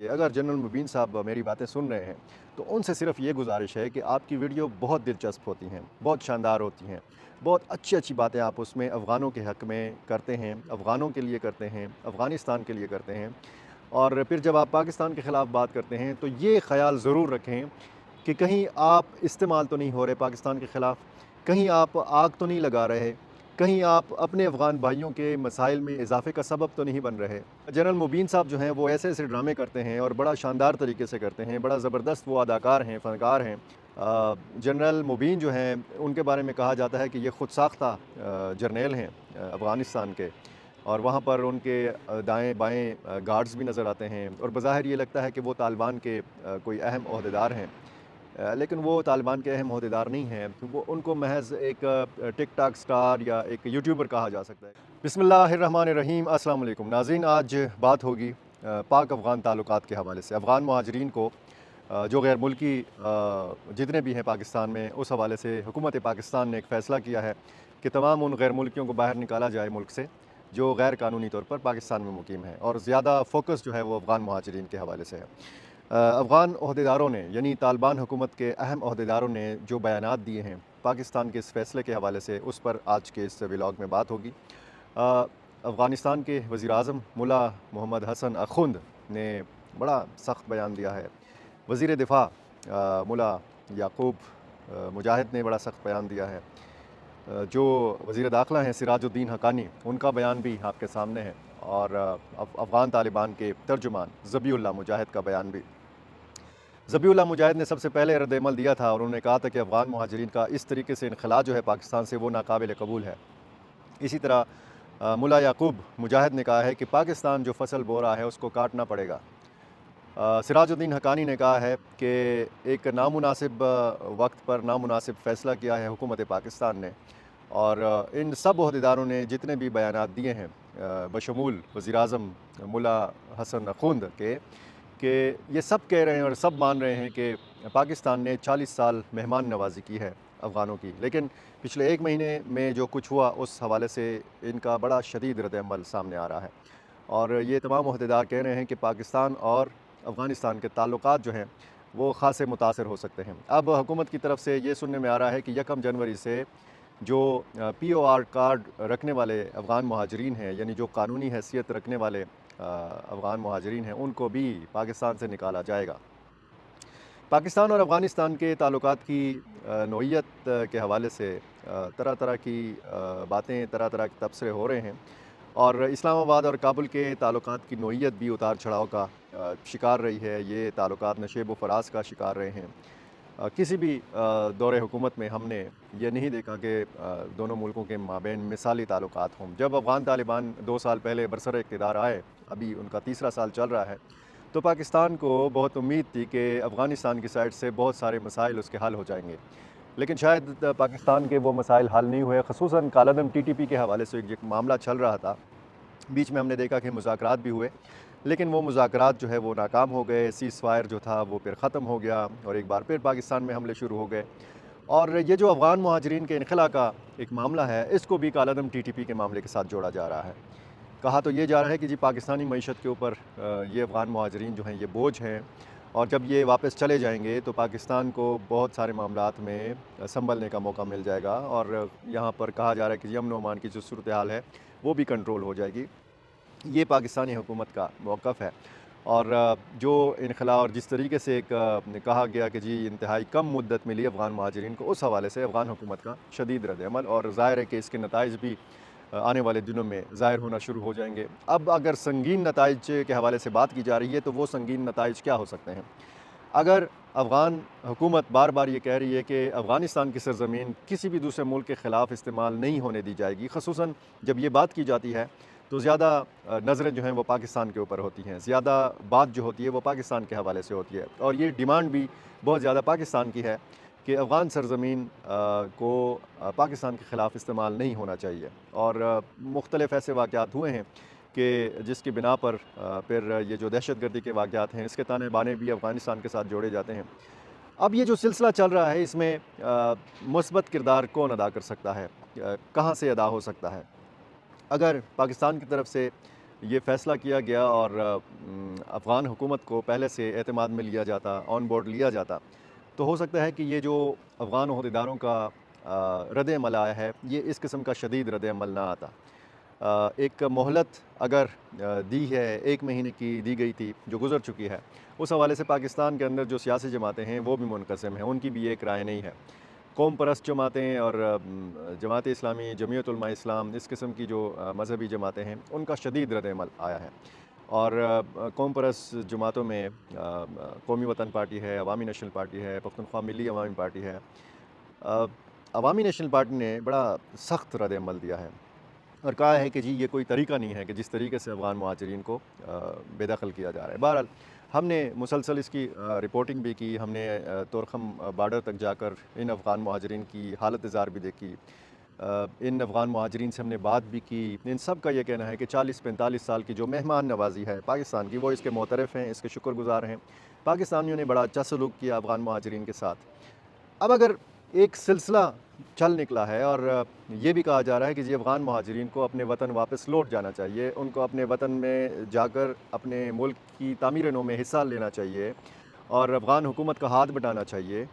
اگر جنرل مبین صاحب میری باتیں سن رہے ہیں تو ان سے صرف یہ گزارش ہے کہ آپ کی ویڈیو بہت دلچسپ ہوتی ہیں، بہت شاندار ہوتی ہیں، بہت اچھی اچھی باتیں آپ اس میں افغانوں کے حق میں کرتے ہیں، افغانوں کے لیے کرتے ہیں، افغانستان کے لیے کرتے ہیں، اور پھر جب آپ پاکستان کے خلاف بات کرتے ہیں تو یہ خیال ضرور رکھیں کہ کہیں آپ استعمال تو نہیں ہو رہے پاکستان کے خلاف، کہیں آپ آگ تو نہیں لگا رہے، کہیں آپ اپنے افغان بھائیوں کے مسائل میں اضافے کا سبب تو نہیں بن رہے۔ جنرل مبین صاحب جو ہیں وہ ایسے ایسے ڈرامے کرتے ہیں اور بڑا شاندار طریقے سے کرتے ہیں، بڑا زبردست وہ اداکار ہیں، فنکار ہیں۔ جنرل مبین جو ہیں ان کے بارے میں کہا جاتا ہے کہ یہ خود ساختہ جرنیل ہیں افغانستان کے، اور وہاں پر ان کے دائیں بائیں گارڈز بھی نظر آتے ہیں، اور بظاہر یہ لگتا ہے کہ وہ طالبان کے کوئی اہم عہدیدار ہیں، لیکن وہ طالبان کے اہم عہدیدار نہیں ہیں، وہ ان کو محض ایک ٹک ٹاک سٹار یا ایک یوٹیوبر کہا جا سکتا ہے۔ بسم اللہ الرحمن الرحیم، السلام علیکم ناظرین۔ آج بات ہوگی پاک افغان تعلقات کے حوالے سے، افغان مہاجرین کو جو غیر ملکی جتنے بھی ہیں پاکستان میں، اس حوالے سے حکومت پاکستان نے ایک فیصلہ کیا ہے کہ تمام ان غیر ملکیوں کو باہر نکالا جائے ملک سے جو غیر قانونی طور پر پاکستان میں مقیم ہیں، اور زیادہ فوکس جو ہے وہ افغان مہاجرین کے حوالے سے ہے۔ افغان عہدیداروں نے، یعنی طالبان حکومت کے اہم عہدیداروں نے جو بیانات دیے ہیں پاکستان کے اس فیصلے کے حوالے سے، اس پر آج کے اس ولاگ میں بات ہوگی۔ افغانستان کے وزیر اعظم ملا محمد حسن اخند نے بڑا سخت بیان دیا ہے۔ وزیر دفاع ملا یعقوب مجاہد نے بڑا سخت بیان دیا ہے۔ جو وزیر داخلہ ہیں سراج الدین حقانی، ان کا بیان بھی آپ کے سامنے ہے، اور افغان طالبان کے ترجمان ذبیح اللہ مجاہد کا بیان بھی۔ ذبیح اللہ مجاہد نے سب سے پہلے رد عمل دیا تھا، اور انہوں نے کہا تھا کہ افغان مہاجرین کا اس طریقے سے انخلاء جو ہے پاکستان سے وہ ناقابل قبول ہے۔ اسی طرح ملا یعقوب مجاہد نے کہا ہے کہ پاکستان جو فصل بو رہا ہے اس کو کاٹنا پڑے گا۔ سراج الدین حقانی نے کہا ہے کہ ایک نامناسب وقت پر نامناسب فیصلہ کیا ہے حکومت پاکستان نے، اور ان سب عہدیداروں نے جتنے بھی بیانات دیے ہیں بشمول وزیر اعظم ملا حسن اخوند کے، کہ یہ سب کہہ رہے ہیں اور سب مان رہے ہیں کہ پاکستان نے 40 سال مہمان نوازی کی ہے افغانوں کی، لیکن پچھلے ایک مہینے میں جو کچھ ہوا اس حوالے سے ان کا بڑا شدید رد عمل سامنے آ رہا ہے، اور یہ تمام عہدیدار کہہ رہے ہیں کہ پاکستان اور افغانستان کے تعلقات جو ہیں وہ خاصے متاثر ہو سکتے ہیں۔ اب حکومت کی طرف سے یہ سننے میں آ رہا ہے کہ 1 جنوری سے جو پی او آر کارڈ رکھنے والے افغان مہاجرین ہیں، یعنی جو قانونی حیثیت رکھنے والے افغان مہاجرین ہیں، ان کو بھی پاکستان سے نکالا جائے گا۔ پاکستان اور افغانستان کے تعلقات کی نوعیت کے حوالے سے طرح طرح کی باتیں، طرح طرح کے تبصرے ہو رہے ہیں، اور اسلام آباد اور کابل کے تعلقات کی نوعیت بھی اتار چڑھاؤ کا شکار رہی ہے۔ یہ تعلقات نشیب و فراز کا شکار رہے ہیں۔ کسی بھی دور حکومت میں ہم نے یہ نہیں دیکھا کہ دونوں ملکوں کے مابین مثالی تعلقات ہوں۔ جب افغان طالبان 2 سال پہلے برسر اقتدار آئے، ابھی ان کا تیسرا سال چل رہا ہے، تو پاکستان کو بہت امید تھی کہ افغانستان کی سائڈ سے بہت سارے مسائل اس کے حل ہو جائیں گے، لیکن شاید پاکستان کے وہ مسائل حل نہیں ہوئے، خصوصاً کالعدم ٹی ٹی پی کے حوالے سے ایک معاملہ چل رہا تھا۔ بیچ میں ہم نے دیکھا کہ مذاکرات بھی ہوئے، لیکن وہ مذاکرات جو ہے وہ ناکام ہو گئے، سیز فائر جو تھا وہ پھر ختم ہو گیا، اور ایک بار پھر پاکستان میں حملے شروع ہو گئے۔ اور یہ جو افغان مہاجرین کے انخلاء کا ایک معاملہ ہے، اس کو بھی کالعدم ٹی ٹی پی کے معاملے کے ساتھ جوڑا جا رہا ہے۔ کہا تو یہ جا رہا ہے کہ جی پاکستانی معیشت کے اوپر یہ افغان مہاجرین جو ہیں یہ بوجھ ہیں، اور جب یہ واپس چلے جائیں گے تو پاکستان کو بہت سارے معاملات میں سنبھلنے کا موقع مل جائے گا، اور یہاں پر کہا جا رہا ہے کہ امن و امان کی جو صورتحال ہے وہ بھی کنٹرول ہو جائے گی۔ یہ پاکستانی حکومت کا موقف ہے، اور جو انخلاء اور جس طریقے سے ایک کہا گیا کہ جی انتہائی کم مدت ملی افغان مہاجرین کو، اس حوالے سے افغان حکومت کا شدید رد عمل، اور ظاہر ہے کہ اس کے نتائج بھی آنے والے دنوں میں ظاہر ہونا شروع ہو جائیں گے۔ اب اگر سنگین نتائج کے حوالے سے بات کی جا رہی ہے تو وہ سنگین نتائج کیا ہو سکتے ہیں؟ اگر افغان حکومت بار بار یہ کہہ رہی ہے کہ افغانستان کی سرزمین کسی بھی دوسرے ملک کے خلاف استعمال نہیں ہونے دی جائے گی، خصوصاً جب یہ بات کی جاتی ہے تو زیادہ نظریں جو ہیں وہ پاکستان کے اوپر ہوتی ہیں، زیادہ بات جو ہوتی ہے وہ پاکستان کے حوالے سے ہوتی ہے، اور یہ ڈیمانڈ بھی بہت زیادہ پاکستان کی ہے کہ افغان سرزمین کو پاکستان کے خلاف استعمال نہیں ہونا چاہیے، اور مختلف ایسے واقعات ہوئے ہیں کہ جس کی بنا پر پھر یہ جو دہشت گردی کے واقعات ہیں اس کے تانے بانے بھی افغانستان کے ساتھ جوڑے جاتے ہیں۔ اب یہ جو سلسلہ چل رہا ہے اس میں مثبت کردار کون ادا کر سکتا ہے، کہاں سے ادا ہو سکتا ہے؟ اگر پاکستان کی طرف سے یہ فیصلہ کیا گیا اور افغان حکومت کو پہلے سے اعتماد میں لیا جاتا، آن بورڈ لیا جاتا، تو ہو سکتا ہے کہ یہ جو افغان عہدیداروں کا رد عمل آیا ہے، یہ اس قسم کا شدید رد عمل نہ آتا۔ ایک مہلت اگر دی ہے، 1 مہینے کی دی گئی تھی جو گزر چکی ہے، اس حوالے سے پاکستان کے اندر جو سیاسی جماعتیں ہیں وہ بھی منقسم ہیں، ان کی بھی ایک رائے نہیں ہے۔ قوم پرست جماعتیں اور جماعت اسلامی، جمعیت علماء اسلام، اس قسم کی جو مذہبی جماعتیں ہیں، ان کا شدید رد عمل آیا ہے۔ اور قوم پرست جماعتوں میں قومی وطن پارٹی ہے، عوامی نیشنل پارٹی ہے، پختونخوا ملی عوامی پارٹی ہے۔ عوامی نیشنل پارٹی نے بڑا سخت رد عمل دیا ہے اور کہا ہے کہ جی یہ کوئی طریقہ نہیں ہے کہ جس طریقے سے افغان مہاجرین کو بے دخل کیا جا رہا ہے۔ بہرحال ہم نے مسلسل اس کی رپورٹنگ بھی کی، ہم نے تورخم بارڈر تک جا کر ان افغان مہاجرین کی حالت زار بھی دیکھی، ان افغان مہاجرین سے ہم نے بات بھی کی۔ ان سب کا یہ کہنا ہے کہ 40-45 سال کی جو مہمان نوازی ہے پاکستان کی، وہ اس کے معترف ہیں، اس کے شکر گزار ہیں۔ پاکستانیوں نے بڑا اچھا سلوک کیا افغان مہاجرین کے ساتھ۔ اب اگر ایک سلسلہ چل نکلا ہے اور یہ بھی کہا جا رہا ہے کہ جی افغان مہاجرین کو اپنے وطن واپس لوٹ جانا چاہیے، ان کو اپنے وطن میں جا کر اپنے ملک کی تعمیر نو میں حصہ لینا چاہیے اور افغان حکومت کا ہاتھ بٹانا چاہیے،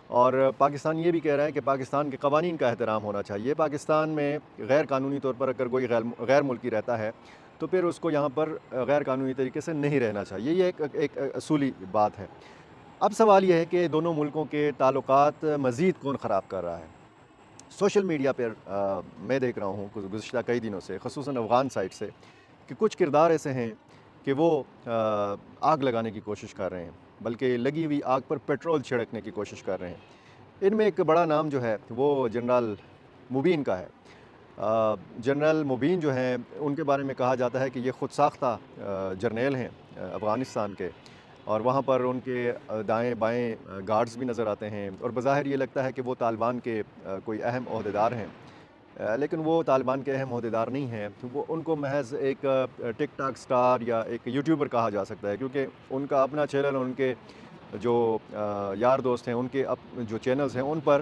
اور پاکستان یہ بھی کہہ رہا ہے کہ پاکستان کے قوانین کا احترام ہونا چاہیے۔ پاکستان میں غیر قانونی طور پر اگر کوئی غیر ملکی رہتا ہے تو پھر اس کو یہاں پر غیر قانونی طریقے سے نہیں رہنا چاہیے، یہ ایک اصولی بات ہے۔ اب سوال یہ ہے کہ دونوں ملکوں کے تعلقات مزید کون خراب کر رہا ہے؟ سوشل میڈیا پر میں دیکھ رہا ہوں گزشتہ کئی دنوں سے، خصوصاً افغان سائٹ سے، کہ کچھ کردار ایسے ہیں کہ وہ آگ لگانے کی کوشش کر رہے ہیں، بلکہ لگی ہوئی آگ پر پیٹرول چھڑکنے کی کوشش کر رہے ہیں۔ ان میں ایک بڑا نام جو ہے وہ جنرل مبین کا ہے۔ جنرل مبین جو ہیں ان کے بارے میں کہا جاتا ہے کہ یہ خود ساختہ جرنیل ہیں افغانستان کے، اور وہاں پر ان کے دائیں بائیں گارڈز بھی نظر آتے ہیں، اور بظاہر یہ لگتا ہے کہ وہ طالبان کے کوئی اہم عہدیدار ہیں، لیکن وہ طالبان کے اہم عہدیدار نہیں ہیں۔ تو وہ ان کو محض ایک ٹک ٹاک سٹار یا ایک یوٹیوبر کہا جا سکتا ہے، کیونکہ ان کا اپنا چینل، ان کے جو یار دوست ہیں، ان کے جو چینلز ہیں، ان پر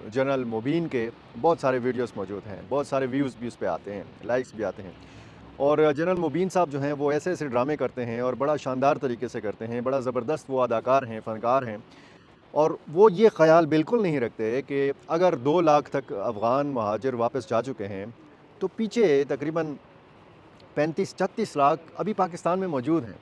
جنرل مبین کے بہت سارے ویڈیوز موجود ہیں، بہت سارے ویوز بھی اس پہ آتے ہیں، لائکس بھی آتے ہیں۔ اور جنرل مبین صاحب جو ہیں وہ ایسے ایسے ڈرامے کرتے ہیں اور بڑا شاندار طریقے سے کرتے ہیں، بڑا زبردست وہ اداکار ہیں، فنکار ہیں، اور وہ یہ خیال بالکل نہیں رکھتے کہ اگر 2 لاکھ تک افغان مہاجر واپس جا چکے ہیں تو پیچھے تقریباً 35-36 لاکھ ابھی پاکستان میں موجود ہیں۔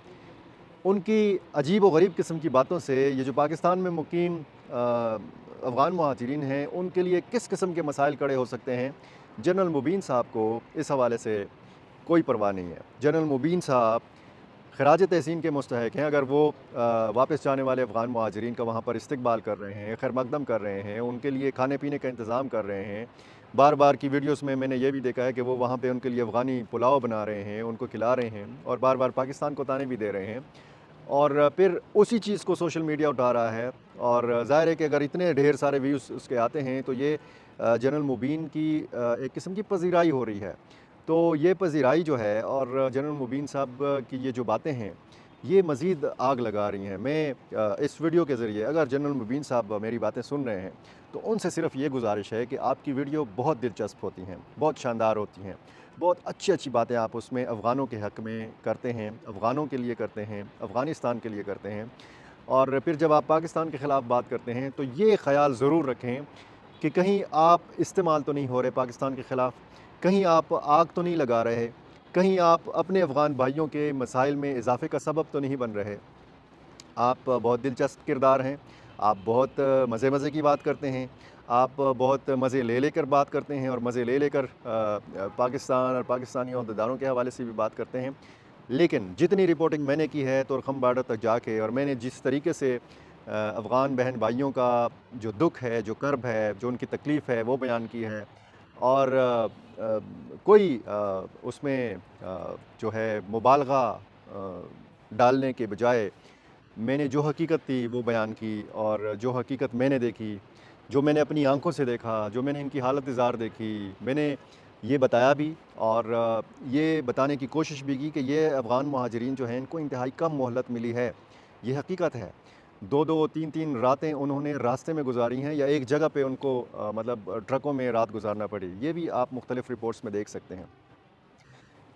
ان کی عجیب و غریب قسم کی باتوں سے یہ جو پاکستان میں مقیم افغان مہاجرین ہیں ان کے لیے کس قسم کے مسائل کھڑے ہو سکتے ہیں، جنرل مبین صاحب کو اس حوالے سے کوئی پرواہ نہیں ہے۔ جنرل مبین صاحب خراج تحسین کے مستحق ہیں اگر وہ واپس جانے والے افغان مہاجرین کا وہاں پر استقبال کر رہے ہیں، خیر مقدم کر رہے ہیں، ان کے لیے کھانے پینے کا انتظام کر رہے ہیں۔ بار بار کی ویڈیوز میں نے یہ بھی دیکھا ہے کہ وہ وہاں پہ ان کے لیے افغانی پلاؤ بنا رہے ہیں، ان کو کھلا رہے ہیں، اور بار بار پاکستان کو تانے بھی دے رہے ہیں، اور پھر اسی چیز کو سوشل میڈیا اٹھا رہا ہے۔ اور ظاہر ہے کہ اگر اتنے ڈھیر سارے ویوز اس کے آتے ہیں تو یہ جنرل مبین کی ایک قسم کی پذیرائی ہو رہی ہے۔ تو یہ پذیرائی جو ہے اور جنرل مبین صاحب کی یہ جو باتیں ہیں یہ مزید آگ لگا رہی ہیں۔ میں اس ویڈیو کے ذریعے اگر جنرل مبین صاحب میری باتیں سن رہے ہیں تو ان سے صرف یہ گزارش ہے کہ آپ کی ویڈیو بہت دلچسپ ہوتی ہیں، بہت شاندار ہوتی ہیں، بہت اچھی اچھی باتیں آپ اس میں افغانوں کے حق میں کرتے ہیں، افغانوں کے لیے کرتے ہیں، افغانستان کے لیے کرتے ہیں، اور پھر جب آپ پاکستان کے خلاف بات کرتے ہیں تو یہ خیال ضرور رکھیں کہ کہیں آپ استعمال تو نہیں ہو رہے پاکستان کے خلاف، کہیں آپ آگ تو نہیں لگا رہے، کہیں آپ اپنے افغان بھائیوں کے مسائل میں اضافے کا سبب تو نہیں بن رہے۔ آپ بہت دلچسپ کردار ہیں، آپ بہت مزے کی بات کرتے ہیں، آپ بہت مزے لے کر بات کرتے ہیں، اور مزے لے کر پاکستان اور پاکستانی عہدیداروں کے حوالے سے بھی بات کرتے ہیں، لیکن جتنی رپورٹنگ میں نے کی ہے تورخم بارڈر تک جا کے، اور میں نے جس طریقے سے افغان بہن بھائیوں کا جو دکھ ہے، جو کرب ہے، جو ان کی تکلیف ہے وہ بیان کی ہے، اور کوئی اس میں جو ہے مبالغہ ڈالنے کے بجائے میں نے جو حقیقت تھی وہ بیان کی، اور جو حقیقت میں نے دیکھی، جو میں نے اپنی آنکھوں سے دیکھا، جو میں نے ان کی حالت زار دیکھی، میں نے یہ بتایا بھی، اور یہ بتانے کی کوشش بھی کی کہ یہ افغان مہاجرین جو ہیں ان کو انتہائی کم مہلت ملی ہے، یہ حقیقت ہے۔ 2-2 3-3 راتیں انہوں نے راستے میں گزاری ہیں، یا ایک جگہ پہ ان کو مطلب ٹرکوں میں رات گزارنا پڑی، یہ بھی آپ مختلف رپورٹس میں دیکھ سکتے ہیں۔